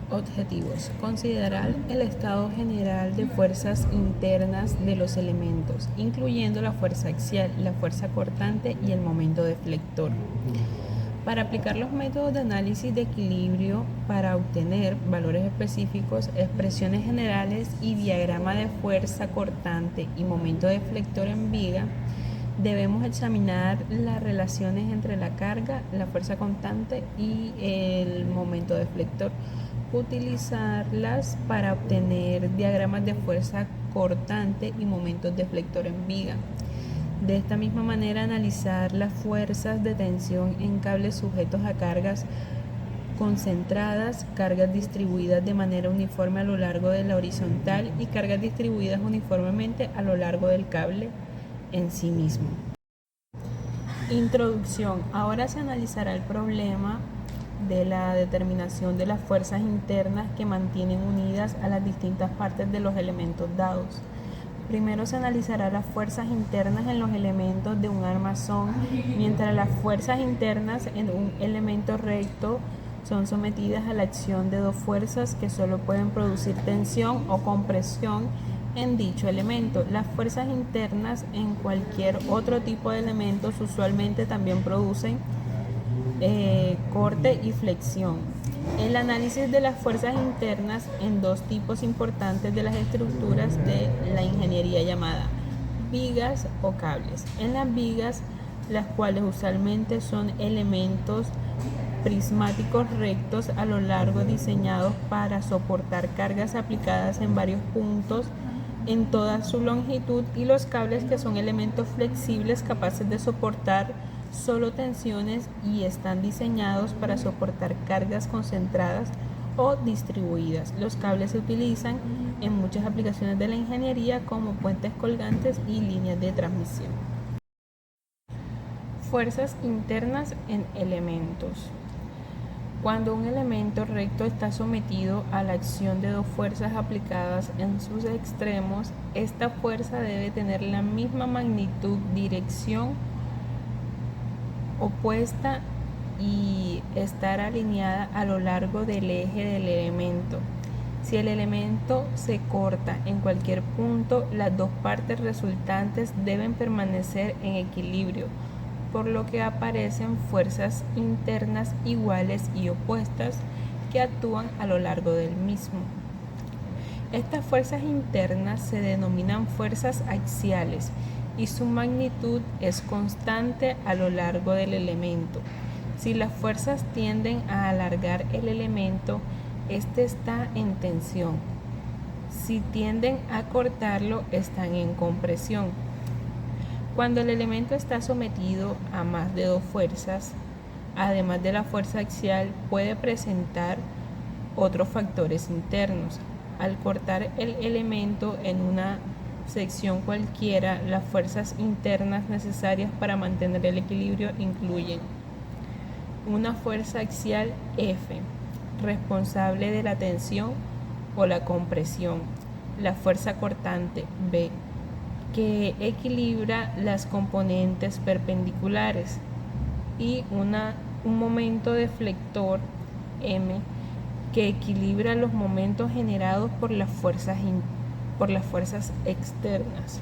Objetivos. Considerar el estado general de fuerzas internas de los elementos, incluyendo la fuerza axial, la fuerza cortante y el momento deflector. Para aplicar los métodos de análisis de equilibrio para obtener valores específicos, expresiones generales y diagrama de fuerza cortante y momento deflector en viga, debemos examinar las relaciones entre la carga, la fuerza constante y el momento deflector. Utilizarlas para obtener diagramas de fuerza cortante y momentos deflector en viga. De esta misma manera, analizar las fuerzas de tensión en cables sujetos a cargas concentradas, cargas distribuidas de manera uniforme a lo largo de la horizontal y cargas distribuidas uniformemente a lo largo del cable en sí mismo. Introducción. Ahora se analizará el problema de la determinación de las fuerzas internas que mantienen unidas a las distintas partes de los elementos dados. Primero se analizará las fuerzas internas en los elementos de un armazón, mientras las fuerzas internas en un elemento recto son sometidas a la acción de dos fuerzas que solo pueden producir tensión o compresión en dicho elemento. Las fuerzas internas en cualquier otro tipo de elementos usualmente también producen corte y flexión. El análisis de las fuerzas internas en dos tipos importantes de las estructuras de la ingeniería llamada vigas o cables. En las vigas, las cuales usualmente son elementos prismáticos rectos a lo largo diseñados para soportar cargas aplicadas en varios puntos en toda su longitud, y los cables, que son elementos flexibles capaces de soportar solo tensiones y están diseñados para soportar cargas concentradas o distribuidas. Los cables se utilizan en muchas aplicaciones de la ingeniería como puentes colgantes y líneas de transmisión. Fuerzas internas en elementos. Cuando un elemento recto está sometido a la acción de dos fuerzas aplicadas en sus extremos, esta fuerza debe tener la misma magnitud, dirección opuesta y estar alineada a lo largo del eje del elemento. Si el elemento se corta en cualquier punto, las dos partes resultantes deben permanecer en equilibrio, por lo que aparecen fuerzas internas iguales y opuestas que actúan a lo largo del mismo. Estas fuerzas internas se denominan fuerzas axiales y su magnitud es constante a lo largo del elemento. Si las fuerzas tienden a alargar el elemento, este está en tensión. Si tienden a cortarlo, están en compresión. Cuando el elemento está sometido a más de dos fuerzas, además de la fuerza axial, puede presentar otros factores internos. Al cortar el elemento en una sección cualquiera, las fuerzas internas necesarias para mantener el equilibrio incluyen una fuerza axial F, responsable de la tensión o la compresión, la fuerza cortante B, que equilibra las componentes perpendiculares, y un momento deflector M, que equilibra los momentos generados por las fuerzas externas.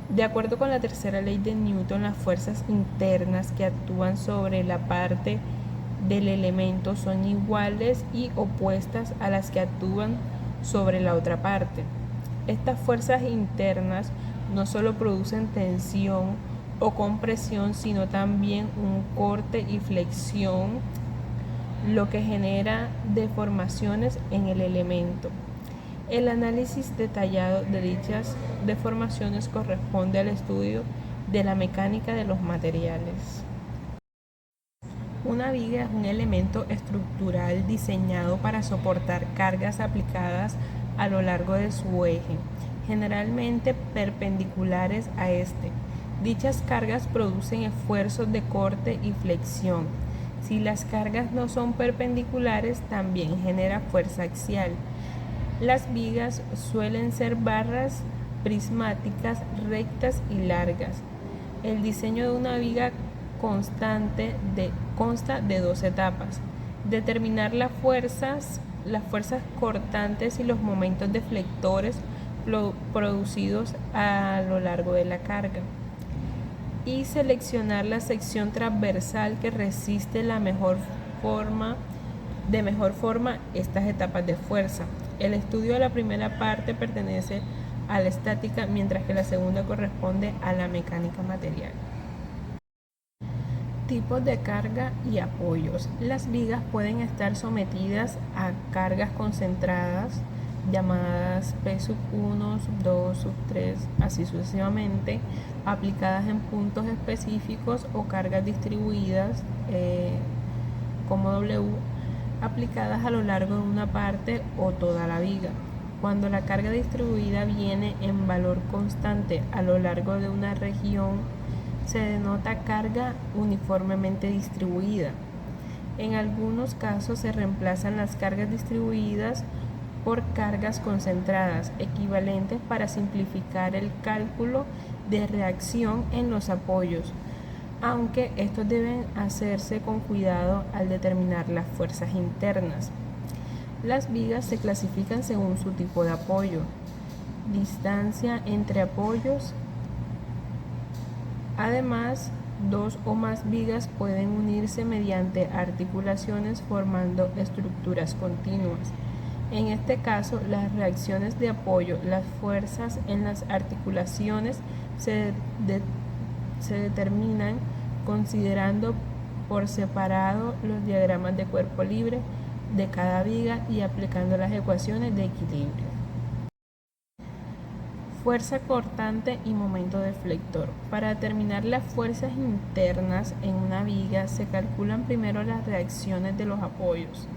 De acuerdo con la tercera ley de Newton, las fuerzas internas que actúan sobre la parte del elemento son iguales y opuestas a las que actúan sobre la otra parte. Estas fuerzas internas no solo producen tensión o compresión, sino también un corte y flexión, lo que genera deformaciones en el elemento. El análisis detallado de dichas deformaciones corresponde al estudio de la mecánica de los materiales. Una viga es un elemento estructural diseñado para soportar cargas aplicadas a lo largo de su eje, generalmente perpendiculares a este. Dichas cargas producen esfuerzos de corte y flexión. Si las cargas no son perpendiculares, también genera fuerza axial. Las vigas suelen ser barras prismáticas rectas y largas. El diseño de una viga consta de dos etapas: determinar las fuerzas las fuerzas cortantes y los momentos deflectores producidos a lo largo de la carga. Y seleccionar la sección transversal que resiste de mejor forma estas etapas de fuerza. El estudio de la primera parte pertenece a la estática, mientras que la segunda corresponde a la mecánica material. Tipos de carga y apoyos. Las vigas pueden estar sometidas a cargas concentradas, llamadas P1, 2, 3, así sucesivamente, aplicadas en puntos específicos, o cargas distribuidas, como W, aplicadas a lo largo de una parte o toda la viga. Cuando la carga distribuida viene en valor constante a lo largo de una región, se denota carga uniformemente distribuida. En algunos casos se reemplazan las cargas distribuidas por cargas concentradas, equivalentes para simplificar el cálculo de reacción en los apoyos, aunque estos deben hacerse con cuidado al determinar las fuerzas internas. Las vigas se clasifican según su tipo de apoyo, distancia entre apoyos. Además, dos o más vigas pueden unirse mediante articulaciones formando estructuras continuas. En este caso, las reacciones de apoyo, las fuerzas en las articulaciones se determinan considerando por separado los diagramas de cuerpo libre de cada viga y aplicando las ecuaciones de equilibrio. Fuerza cortante y momento deflector. Para determinar las fuerzas internas en una viga se calculan primero las reacciones de los apoyos.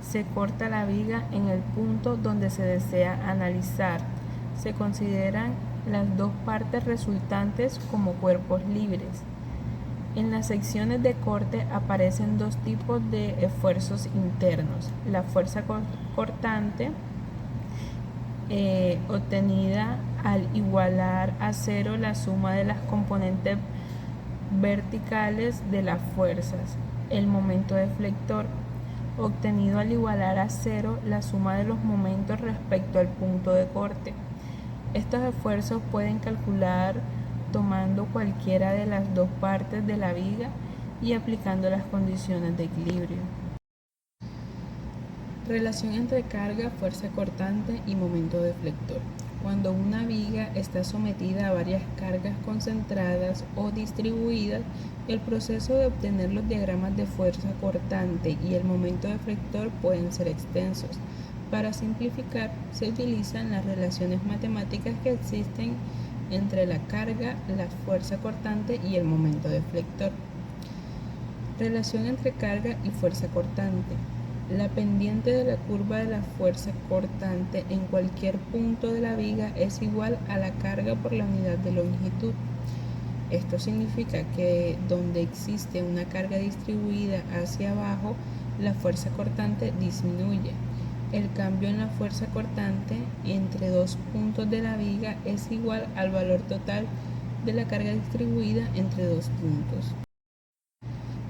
Se corta la viga en el punto donde se desea analizar. Se consideran las dos partes resultantes como cuerpos libres. En las secciones de corte aparecen dos tipos de esfuerzos internos. La fuerza cortante, obtenida al igualar a cero la suma de las componentes verticales de las fuerzas. El momento deflector, obtenido al igualar a cero la suma de los momentos respecto al punto de corte. Estos esfuerzos pueden calcular tomando cualquiera de las dos partes de la viga y aplicando las condiciones de equilibrio. Relación entre carga, fuerza cortante y momento deflector. Cuando una viga está sometida a varias cargas concentradas o distribuidas, el proceso de obtener los diagramas de fuerza cortante y el momento deflector pueden ser extensos. Para simplificar, se utilizan las relaciones matemáticas que existen entre la carga, la fuerza cortante y el momento deflector. Relación entre carga y fuerza cortante. La pendiente de la curva de la fuerza cortante en cualquier punto de la viga es igual a la carga por la unidad de longitud. Esto significa que donde existe una carga distribuida hacia abajo, la fuerza cortante disminuye. El cambio en la fuerza cortante entre dos puntos de la viga es igual al valor total de la carga distribuida entre dos puntos.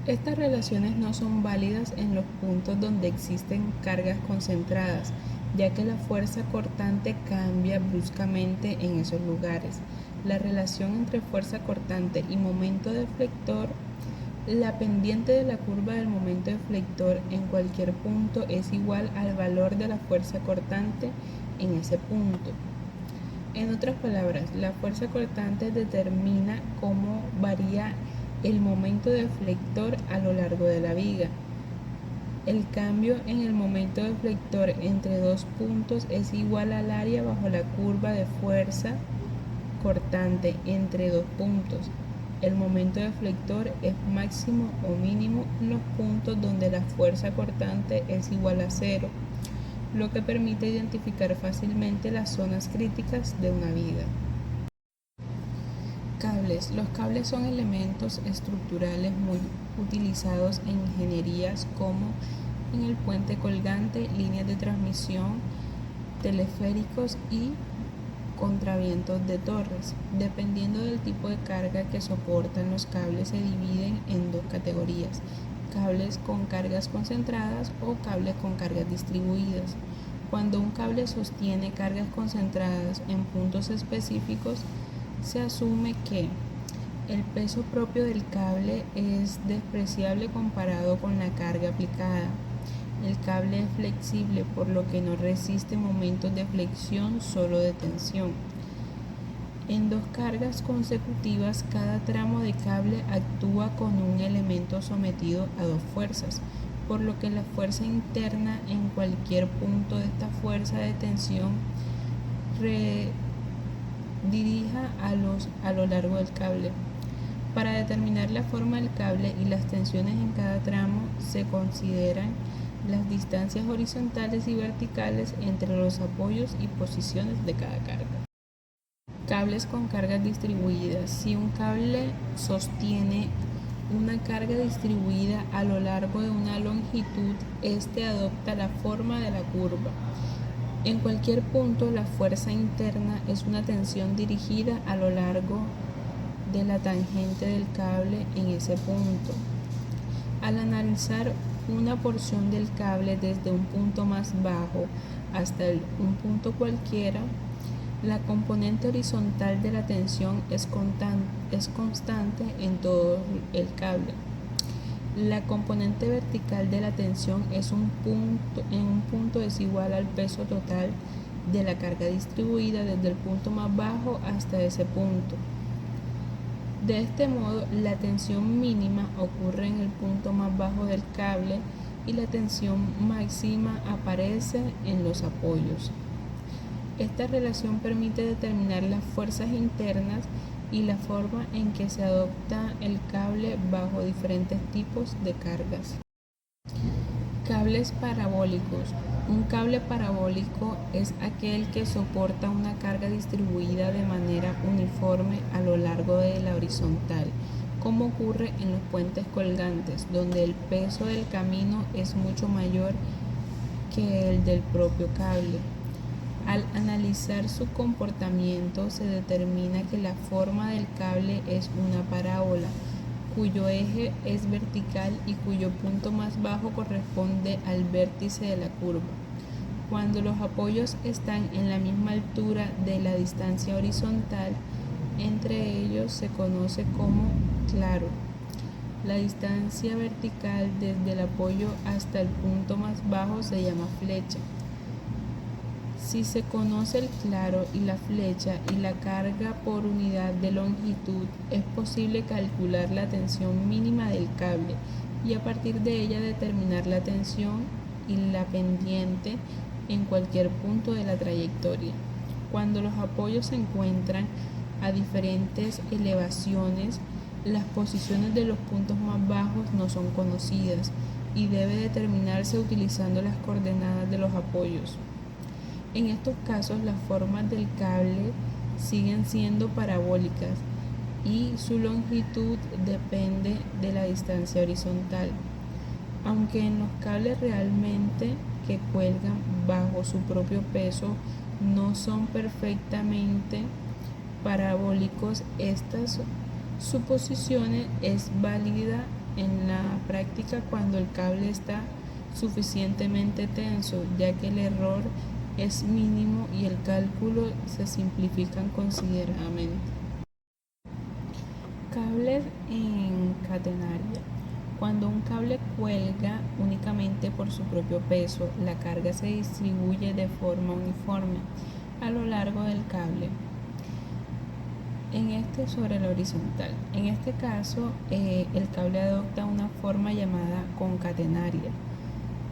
Estas relaciones no son válidas en los puntos donde existen cargas concentradas, ya que la fuerza cortante cambia bruscamente en esos lugares. La relación entre fuerza cortante y momento deflector. La pendiente de la curva del momento deflector en cualquier punto es igual al valor de la fuerza cortante en ese punto. En otras palabras, la fuerza cortante determina cómo varía el momento deflector a lo largo de la viga. El cambio en el momento deflector entre dos puntos es igual al área bajo la curva de fuerza cortante entre dos puntos. El momento deflector es máximo o mínimo en los puntos donde la fuerza cortante es igual a cero, lo que permite identificar fácilmente las zonas críticas de una viga. Cables. Los cables son elementos estructurales muy utilizados en ingenierías como en el puente colgante, líneas de transmisión, teleféricos y contravientos de torres. Dependiendo del tipo de carga que soportan, los cables se dividen en dos categorías: cables con cargas concentradas o cables con cargas distribuidas. Cuando un cable sostiene cargas concentradas en puntos específicos, se asume que el peso propio del cable es despreciable comparado con la carga aplicada. El cable es flexible, por lo que no resiste momentos de flexión, solo de tensión. En dos cargas consecutivas, cada tramo de cable actúa con un elemento sometido a dos fuerzas, por lo que la fuerza interna en cualquier punto de esta fuerza de tensión redirija a lo largo del cable. Para determinar la forma del cable y las tensiones en cada tramo, se consideran las distancias horizontales y verticales entre los apoyos y posiciones de cada carga. Cables con cargas distribuidas. Si un cable sostiene una carga distribuida a lo largo de una longitud, este adopta la forma de la curva. En cualquier punto, la fuerza interna es una tensión dirigida a lo largo de la tangente del cable en ese punto. Al analizar una porción del cable desde un punto más bajo hasta un punto cualquiera, la componente horizontal de la tensión es constante en todo el cable. La componente vertical de la tensión en un punto es igual al peso total de la carga distribuida desde el punto más bajo hasta ese punto. De este modo, la tensión mínima ocurre en el punto más bajo del cable y la tensión máxima aparece en los apoyos. Esta relación permite determinar las fuerzas internas y la forma en que se adopta el cable bajo diferentes tipos de cargas. Cables parabólicos. Un cable parabólico es aquel que soporta una carga distribuida de manera uniforme a lo largo de la horizontal, como ocurre en los puentes colgantes, donde el peso del camino es mucho mayor que el del propio cable. Al analizar su comportamiento, se determina que la forma del cable es una parábola, cuyo eje es vertical y cuyo punto más bajo corresponde al vértice de la curva. Cuando los apoyos están en la misma altura de la distancia horizontal entre ellos, se conoce como claro. La distancia vertical desde el apoyo hasta el punto más bajo se llama flecha. Si se conoce el claro y la flecha y la carga por unidad de longitud, es posible calcular la tensión mínima del cable y a partir de ella determinar la tensión y la pendiente en cualquier punto de la trayectoria. Cuando los apoyos se encuentran a diferentes elevaciones, las posiciones de los puntos más bajos no son conocidas y debe determinarse utilizando las coordenadas de los apoyos. En estos casos, las formas del cable siguen siendo parabólicas y su longitud depende de la distancia horizontal. Aunque en los cables realmente que cuelgan bajo su propio peso no son perfectamente parabólicos, estas suposiciones es válida en la práctica cuando el cable está suficientemente tenso, ya que el error es mínimo y el cálculo se simplifican considerablemente. Cables en catenaria. Cuando un cable cuelga únicamente por su propio peso, la carga se distribuye de forma uniforme a lo largo del cable sobre la horizontal. En este caso, el cable adopta una forma llamada concatenaria,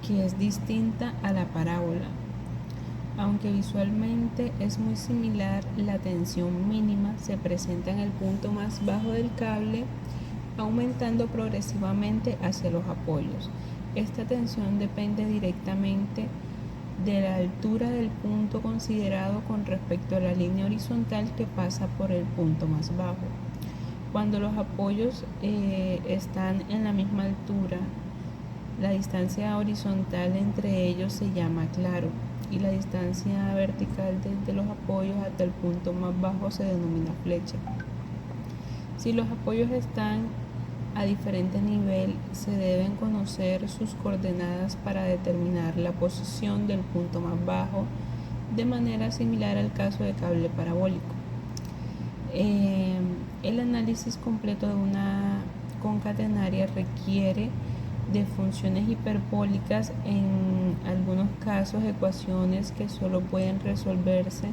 que es distinta a la parábola. Aunque visualmente es muy similar, la tensión mínima se presenta en el punto más bajo del cable, aumentando progresivamente hacia los apoyos. Esta tensión depende directamente de la altura del punto considerado con respecto a la línea horizontal que pasa por el punto más bajo. Cuando los apoyos están en la misma altura, la distancia horizontal entre ellos se llama claro y la distancia vertical desde los apoyos hasta el punto más bajo se denomina flecha. Si los apoyos están a diferente nivel se deben conocer sus coordenadas para determinar la posición del punto más bajo, de manera similar al caso de cable parabólico. El análisis completo de una concatenaria requiere de funciones hiperbólicas, en algunos casos ecuaciones que solo pueden resolverse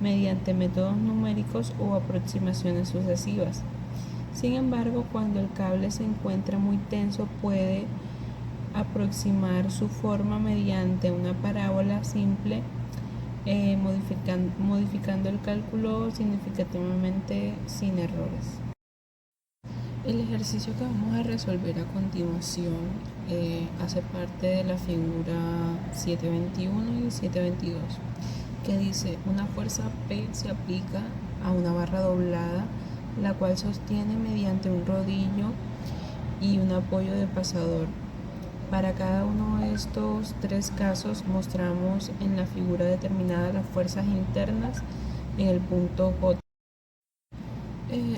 mediante métodos numéricos o aproximaciones sucesivas. Sin embargo, cuando el cable se encuentra muy tenso, puede aproximar su forma mediante una parábola simple, modificando el cálculo significativamente sin errores. El ejercicio que vamos a resolver a continuación hace parte de la figura 721 y 722, que dice: una fuerza P se aplica a una barra doblada, la cual sostiene mediante un rodillo y un apoyo de pasador. Para cada uno de estos tres casos mostramos en la figura determinada las fuerzas internas en el punto J.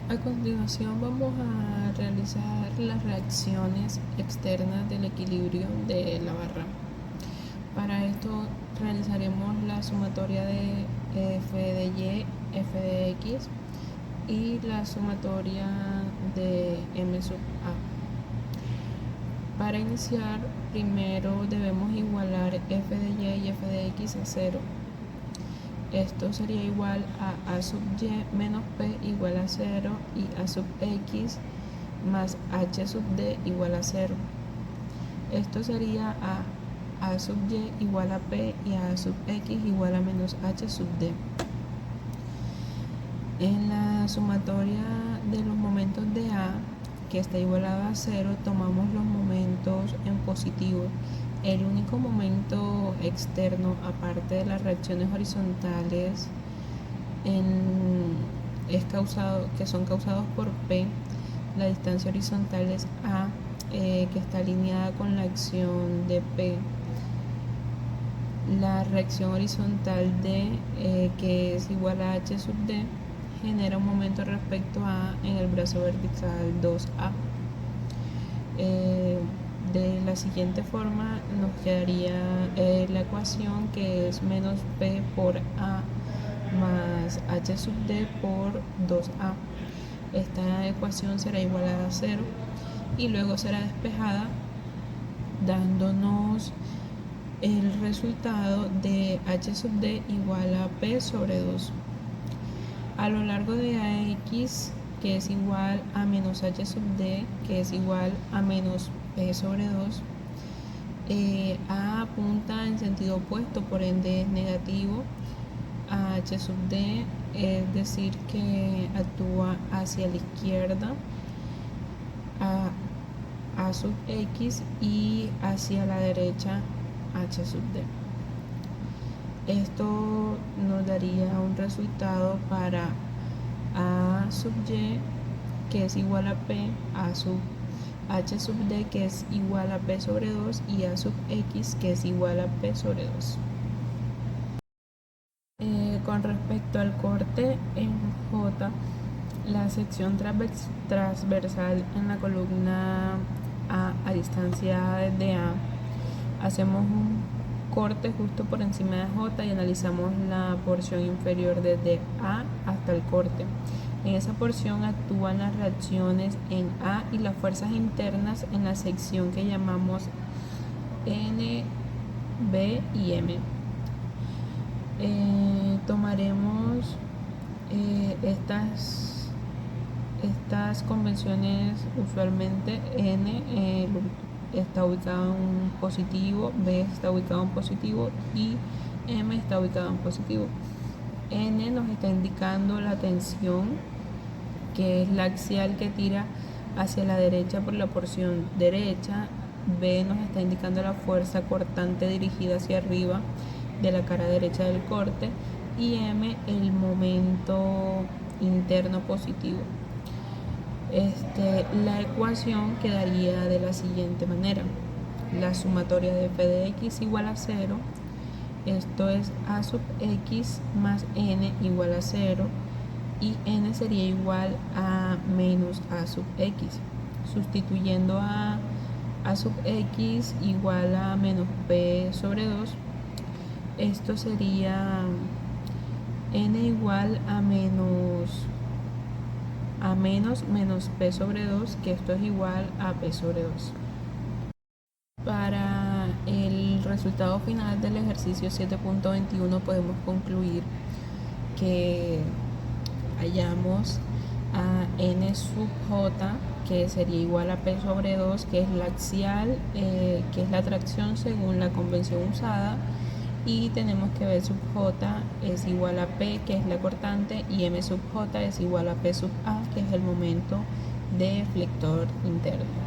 A continuación vamos a realizar las reacciones externas del equilibrio de la barra. Para esto realizaremos la sumatoria de F de Y, F de X y la sumatoria de M sub A. Para iniciar, primero debemos igualar F de Y y F de X a 0. Esto sería igual a sub Y menos P igual a 0 y A sub X más H sub D igual a 0. Esto sería A sub Y igual a P y A sub X igual a menos H sub D. En la sumatoria de los momentos de A, que está igualado a 0, tomamos los momentos en positivo. El único momento externo, aparte de las reacciones horizontales que son causados por P, la distancia horizontal es A, que está alineada con la acción de P. La reacción horizontal D, que es igual a H sub D, genera un momento respecto a en el brazo vertical 2A. De la siguiente forma nos quedaría la ecuación, que es menos P por A más H sub D por 2A. Esta ecuación será igualada a 0 y luego será despejada, dándonos el resultado de H sub D igual a P sobre 2. A lo largo de AX, que es igual a menos H sub D, que es igual a menos P sobre 2, A apunta en sentido opuesto, por ende es negativo a H sub D, es decir, que actúa hacia la izquierda a sub X y hacia la derecha H sub D. Esto nos daría un resultado para A sub Y, que es igual a P, A sub H sub D, que es igual a P sobre 2, y A sub X, que es igual a P sobre 2. Con respecto al corte en J, la sección transversal en la columna a distancia de A, hacemos un corte justo por encima de J y analizamos la porción inferior desde A hasta el corte. En esa porción actúan las reacciones en A y las fuerzas internas en la sección que llamamos N, B y M. Tomaremos estas convenciones. Usualmente N está ubicado en positivo, B está ubicado en positivo y M está ubicado en positivo. N nos está indicando la tensión, que es la axial que tira hacia la derecha por la porción derecha. B nos está indicando la fuerza cortante dirigida hacia arriba de la cara derecha del corte, y M el momento interno positivo. La ecuación quedaría de la siguiente manera: la sumatoria de F de X igual a 0, esto es A sub X más N igual a 0, y N sería igual a menos A sub X. sustituyendo a sub x igual a menos p sobre 2, esto sería n igual a menos p sobre 2, que esto es igual a p sobre 2. Para el resultado final del ejercicio 7.21 podemos concluir que hallamos a n sub j, que sería igual a p sobre 2, que es la axial, que es la tracción según la convención usada, y tenemos que b sub j es igual a p, que es la cortante, y m sub j es igual a p sub a, que es el momento de flector interno.